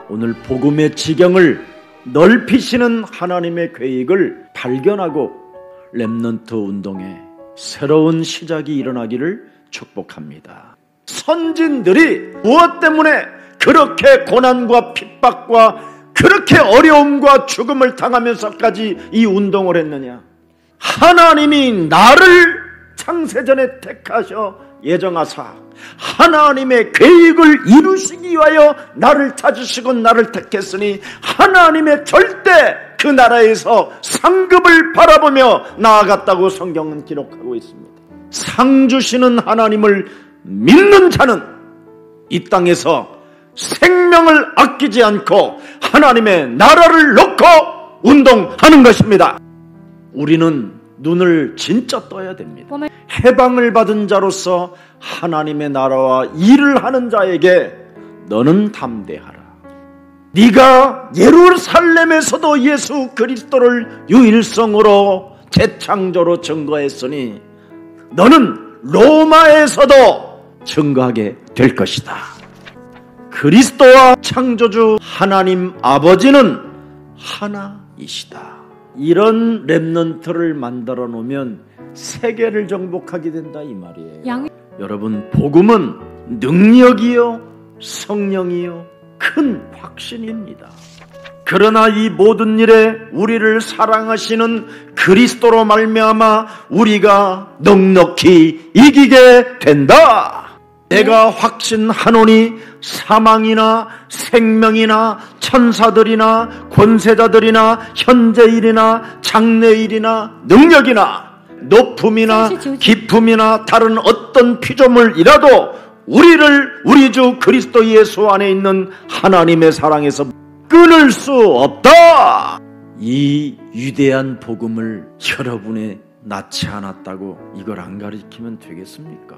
오늘 복음의 지경을 넓히시는 하나님의 계획을 발견하고 렘넌트 운동에 새로운 시작이 일어나기를 축복합니다. 선진들이 무엇 때문에 그렇게 고난과 핍박과 그렇게 어려움과 죽음을 당하면서까지 이 운동을 했느냐? 하나님이 나를 창세전에 택하셔 예정하사 하나님의 계획을 이루시기 위하여 나를 찾으시고 나를 택했으니 하나님의 절대 그 나라에서 상급을 바라보며 나아갔다고 성경은 기록하고 있습니다. 상 주시는 하나님을 믿는 자는 이 땅에서 생명을 아끼지 않고 하나님의 나라를 놓고 운동하는 것입니다. 우리는 눈을 진짜 떠야 됩니다. 해방을 받은 자로서 하나님의 나라와 일을 하는 자에게 너는 담대하라. 네가 예루살렘에서도 예수 그리스도를 유일성으로 재창조로 증거했으니 너는 로마에서도 증거하게 될 것이다. 그리스도와 창조주 하나님 아버지는 하나이시다. 이런 렘넌트를 만들어 놓으면 세계를 정복하게 된다 이 말이에요. 여러분, 복음은 능력이요 성령이요 큰 확신입니다. 그러나 이 모든 일에 우리를 사랑하시는 그리스도로 말미암아 우리가 넉넉히 이기게 된다. 내가 확신하노니 사망이나 생명이나 천사들이나 권세자들이나 현재일이나 장래일이나 능력이나 높음이나 깊음이나 다른 어떤 피조물이라도 우리를 우리 주 그리스도 예수 안에 있는 하나님의 사랑에서 끊을 수 없다. 이 위대한 복음을 여러분에 낳지 않았다고 이걸 안 가르치면 되겠습니까?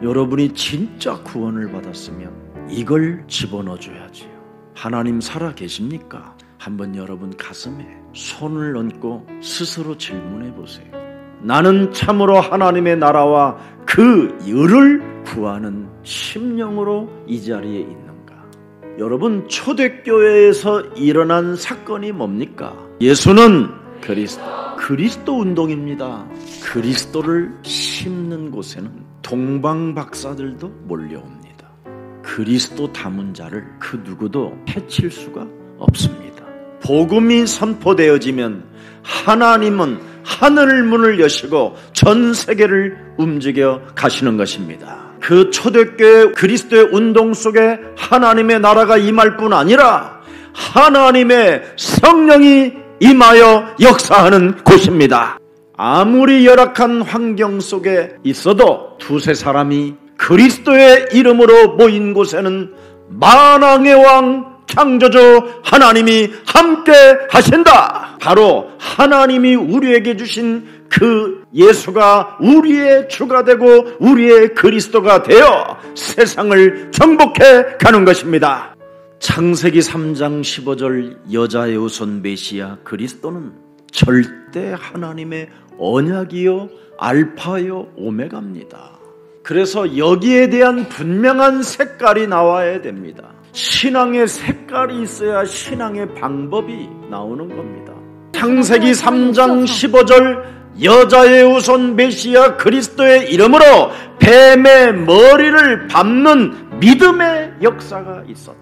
여러분이 진짜 구원을 받았으면 이걸 집어넣어줘야지요. 하나님 살아 계십니까? 한번 여러분 가슴에 손을 얹고 스스로 질문해 보세요. 나는 참으로 하나님의 나라와 그 의를 구하는 심령으로 이 자리에 있는가? 여러분, 초대교회에서 일어난 사건이 뭡니까? 예수는 그리스도 운동입니다. 그리스도를 심는 곳에는 동방 박사들도 몰려옵니다. 그리스도 담은 자를 그 누구도 해칠 수가 없습니다. 복음이 선포되어지면 하나님은 하늘 문을 여시고 전 세계를 움직여 가시는 것입니다. 그 초대교회 그리스도의 운동 속에 하나님의 나라가 임할 뿐 아니라 하나님의 성령이 임하여 역사하는 곳입니다. 아무리 열악한 환경 속에 있어도 두세 사람이 그리스도의 이름으로 모인 곳에는 만왕의 왕 창조주 하나님이 함께 하신다. 바로 하나님이 우리에게 주신 그 예수가 우리의 주가 되고 우리의 그리스도가 되어 세상을 정복해 가는 것입니다. 창세기 3장 15절 여자의 후손 메시아 그리스도는 절대 하나님의 언약이요 알파요 오메가입니다. 그래서 여기에 대한 분명한 색깔이 나와야 됩니다. 신앙의 색깔이 있어야 신앙의 방법이 나오는 겁니다. 창세기 3장 15절 여자의 후손 메시아 그리스도의 이름으로 뱀의 머리를 밟는 믿음의 역사가 있었다.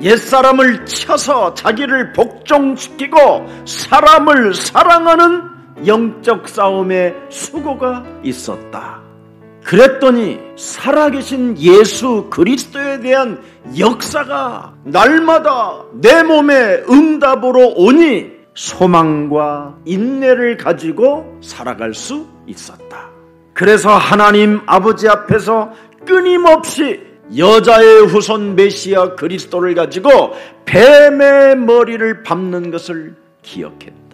옛사람을 쳐서 자기를 복종시키고 사람을 사랑하는 영적 싸움의 수고가 있었다. 그랬더니 살아계신 예수 그리스도에 대한 역사가 날마다 내 몸에 응답으로 오니 소망과 인내를 가지고 살아갈 수 있었다. 그래서 하나님 아버지 앞에서 끊임없이 여자의 후손 메시아 그리스도를 가지고 뱀의 머리를 밟는 것을 기억했다.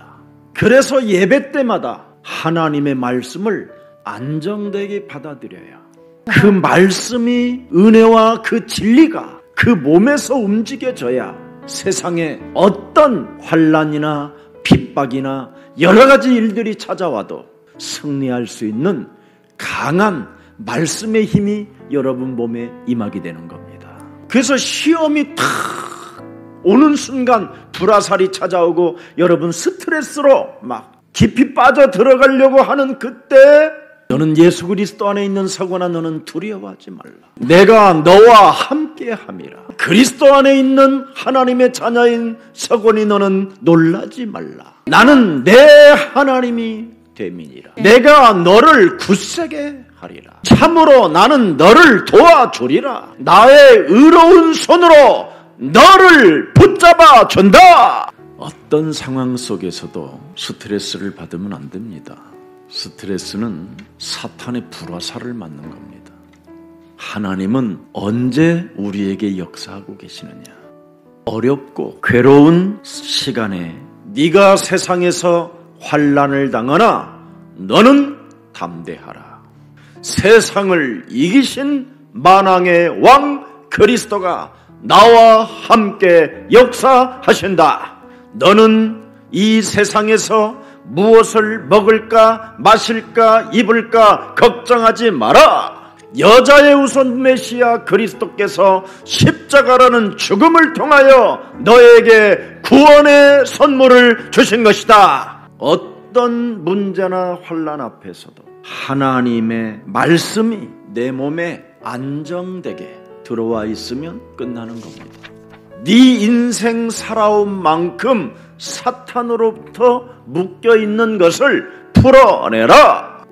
그래서 예배 때마다 하나님의 말씀을 안정되게 받아들여야 그 말씀이 은혜와 그 진리가 그 몸에서 움직여져야 세상에 어떤 환난이나 핍박이나 여러 가지 일들이 찾아와도 승리할 수 있는 강한 말씀의 힘이 여러분 몸에 임하게 되는 겁니다. 그래서 시험이 탁 오는 순간 불화살이 찾아오고 여러분 스트레스로 막 깊이 빠져 들어가려고 하는 그때 너는 예수 그리스도 안에 있는 서거나 너는 두려워하지 말라. 내가 너와 함께함이라. 그리스도 안에 있는 하나님의 자녀인 서거니 너는 놀라지 말라. 나는 내 하나님이 됨이니라. 내가 너를 굳세게 하리라. 참으로 나는 너를 도와주리라. 나의 의로운 손으로 너를 붙잡아 준다. 어떤 상황 속에서도 스트레스를 받으면 안 됩니다. 스트레스는 사탄의 불화살을 맞는 겁니다. 하나님은 언제 우리에게 역사하고 계시느냐? 어렵고 괴로운 시간에 네가 세상에서 환난을 당하나 너는 담대하라. 세상을 이기신 만왕의 왕 그리스도가 나와 함께 역사하신다. 너는 이 세상에서 무엇을 먹을까 마실까 입을까 걱정하지 마라. 여자의 우선 메시아 그리스도께서 십자가라는 죽음을 통하여 너에게 구원의 선물을 주신 것이다. 어떤 문제나 환난 앞에서도 하나님의 말씀이 내 몸에 안정되게 들어와 있으면 끝나는 겁니다. 네 인생 살아온 만큼 사탄으로부터 묶여있는 것을 풀어내라.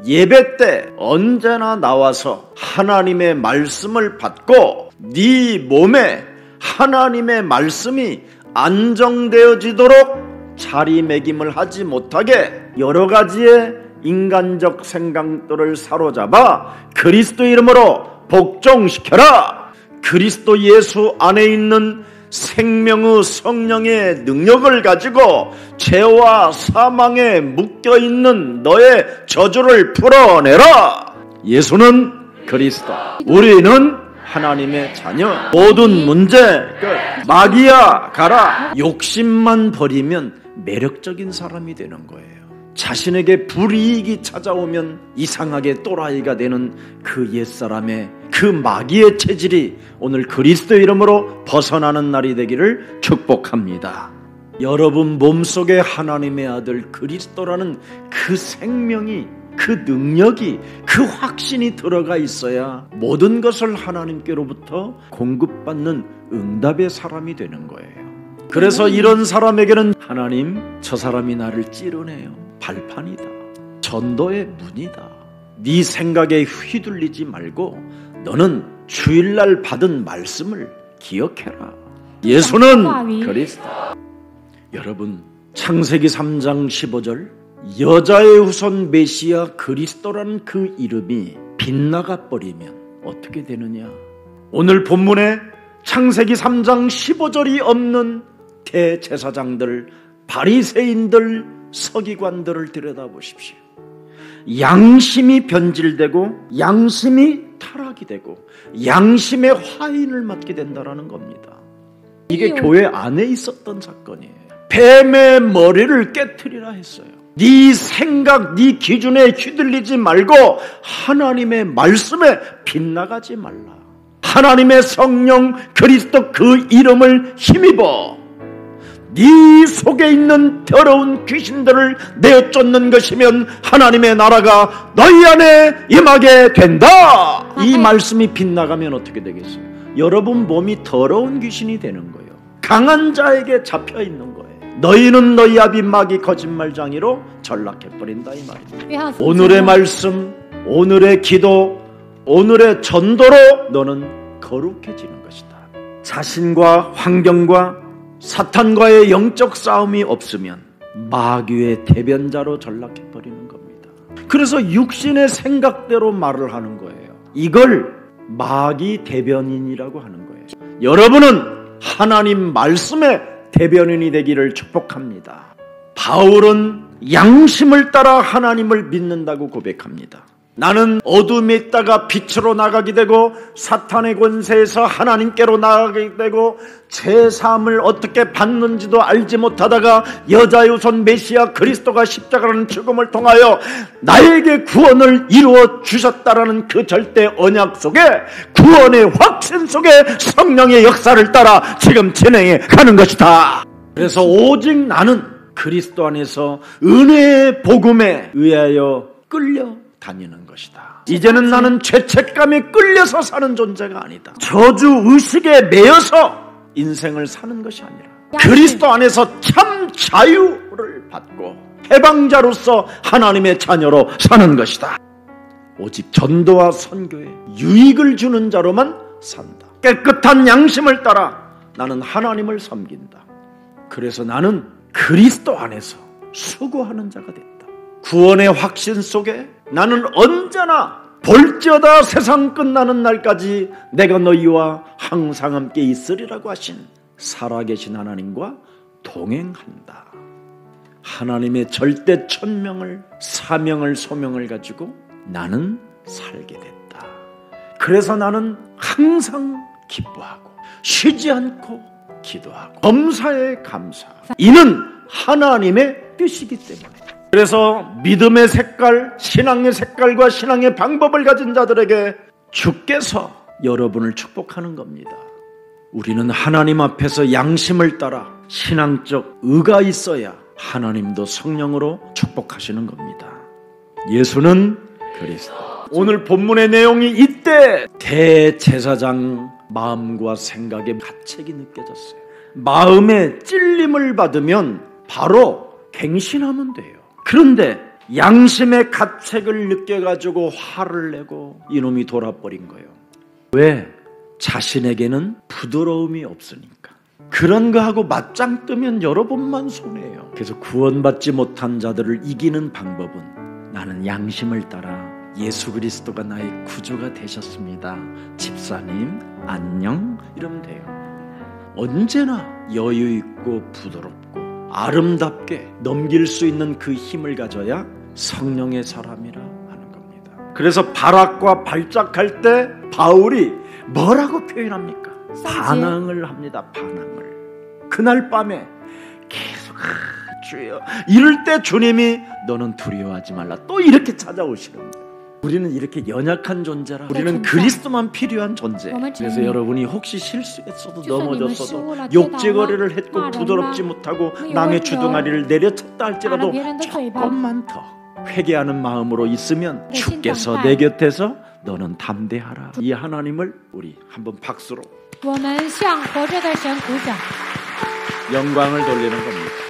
예배 때 언제나 나와서 하나님의 말씀을 받고 네 몸에 하나님의 말씀이 안정되어지도록 자리매김을 하지 못하게 여러 가지의 인간적 생각들을 사로잡아 그리스도 이름으로 복종시켜라. 그리스도 예수 안에 있는 생명의 성령의 능력을 가지고 죄와 사망에 묶여있는 너의 저주를 풀어내라. 예수는 그리스도, 우리는 하나님의 자녀. 모든 문제 끝. 마귀야 가라. 욕심만 버리면 매력적인 사람이 되는 거예요. 자신에게 불이익이 찾아오면 이상하게 또라이가 되는 그 옛사람의 그 마귀의 체질이 오늘 그리스도 이름으로 벗어나는 날이 되기를 축복합니다. 여러분 몸속에 하나님의 아들 그리스도라는 그 생명이, 그 능력이, 그 확신이 들어가 있어야 모든 것을 하나님께로부터 공급받는 응답의 사람이 되는 거예요. 그래서 이런 사람에게는 하나님, 저 사람이 나를 찌르네요. 발판이다. 전도의 문이다. 네 생각에 휘둘리지 말고 너는 주일날 받은 말씀을 기억해라. 예수는 그리스도. 여러분, 창세기 3장 15절 여자의 후손 메시아 그리스도라는 그 이름이 빗나가 버리면 어떻게 되느냐? 오늘 본문에 창세기 3장 15절이 없는 대제사장들, 바리새인들, 서기관들을 들여다보십시오. 양심이 변질되고 양심이 타락이 되고 양심의 화인을 맞게 된다는 겁니다. 이게 교회 안에 있었던 사건이에요. 뱀의 머리를 깨트리라 했어요. 네 생각, 네 기준에 휘둘리지 말고 하나님의 말씀에 빗나가지 말라. 하나님의 성령 그리스도 그 이름을 힘입어 네 속에 있는 더러운 귀신들을 내쫓는 것이면 하나님의 나라가 너희 안에 임하게 된다. 이 말씀이 빗나가면 어떻게 되겠어요? 여러분 몸이 더러운 귀신이 되는 거예요. 강한 자에게 잡혀 있는 거예요. 너희는 너희 아비 마귀 거짓말장이로 전락해버린다 이 말입니다. 오늘의 말씀, 오늘의 기도, 오늘의 전도로 너는 거룩해지는 것이다. 자신과 환경과 사탄과의 영적 싸움이 없으면 마귀의 대변자로 전락해버리는 겁니다. 그래서 육신의 생각대로 말을 하는 거예요. 이걸 마귀 대변인이라고 하는 거예요. 여러분은 하나님 말씀의 대변인이 되기를 축복합니다. 바울은 양심을 따라 하나님을 믿는다고 고백합니다. 나는 어둠에 있다가 빛으로 나가게 되고 사탄의 권세에서 하나님께로 나가게 되고 제 삶을 어떻게 받는지도 알지 못하다가 여자의 우선 메시아 그리스도가 십자가라는 죽음을 통하여 나에게 구원을 이루어 주셨다라는 그 절대 언약 속에 구원의 확신 속에 성령의 역사를 따라 지금 진행해 가는 것이다. 그래서 오직 나는 그리스도 안에서 은혜의 복음에 의하여 끌려 다니는 것이다. 이제는 나는 죄책감에 끌려서 사는 존재가 아니다. 저주 의식에 매여서 인생을 사는 것이 아니라 그리스도 안에서 참 자유를 받고 해방자로서 하나님의 자녀로 사는 것이다. 오직 전도와 선교에 유익을 주는 자로만 산다. 깨끗한 양심을 따라 나는 하나님을 섬긴다. 그래서 나는 그리스도 안에서 수고하는 자가 됐다. 구원의 확신 속에 나는 언제나 볼지어다 세상 끝나는 날까지 내가 너희와 항상 함께 있으리라고 하신 살아계신 하나님과 동행한다. 하나님의 절대 천명을, 사명을, 소명을 가지고 나는 살게 됐다. 그래서 나는 항상 기뻐하고 쉬지 않고 기도하고 범사에 감사하고 이는 하나님의 뜻이기 때문에. 그래서 믿음의 색깔, 신앙의 색깔과 신앙의 방법을 가진 자들에게 주께서 여러분을 축복하는 겁니다. 우리는 하나님 앞에서 양심을 따라 신앙적 의가 있어야 하나님도 성령으로 축복하시는 겁니다. 예수는 그리스도. 오늘 본문의 내용이 이때 대제사장 마음과 생각의 가책이 느껴졌어요. 마음의 찔림을 받으면 바로 갱신하면 돼요. 그런데 양심의 가책을 느껴가지고 화를 내고 이놈이 돌아버린 거예요. 왜? 자신에게는 부드러움이 없으니까. 그런 거하고 맞짱 뜨면 여러분만 손해예요. 그래서 구원받지 못한 자들을 이기는 방법은 나는 양심을 따라 예수 그리스도가 나의 구주가 되셨습니다. 집사님 안녕 이러면 돼요. 언제나 여유 있고 부드럽고 아름답게 넘길 수 있는 그 힘을 가져야 성령의 사람이라 하는 겁니다. 그래서 발악과 발작할 때 바울이 뭐라고 표현합니까? 반항을 합니다. 반항을. 그날 밤에 계속 주여 이럴 때 주님이 너는 두려워하지 말라 또 이렇게 찾아오시는 거예요. 우리는 이렇게 연약한 존재라. 우리는 그리스도만 필요한 존재. 그래서 여러분이 혹시 실수했어도 넘어졌어도 욕제거리를 했고 부드럽지 못하고 남의 주둥아리를 내려쳤다 할지라도 조금만 더 회개하는 마음으로 있으면 주께서 내 곁에서 너는 담대하라. 이 하나님을 우리 한번 박수로 영광을 돌리는 겁니다.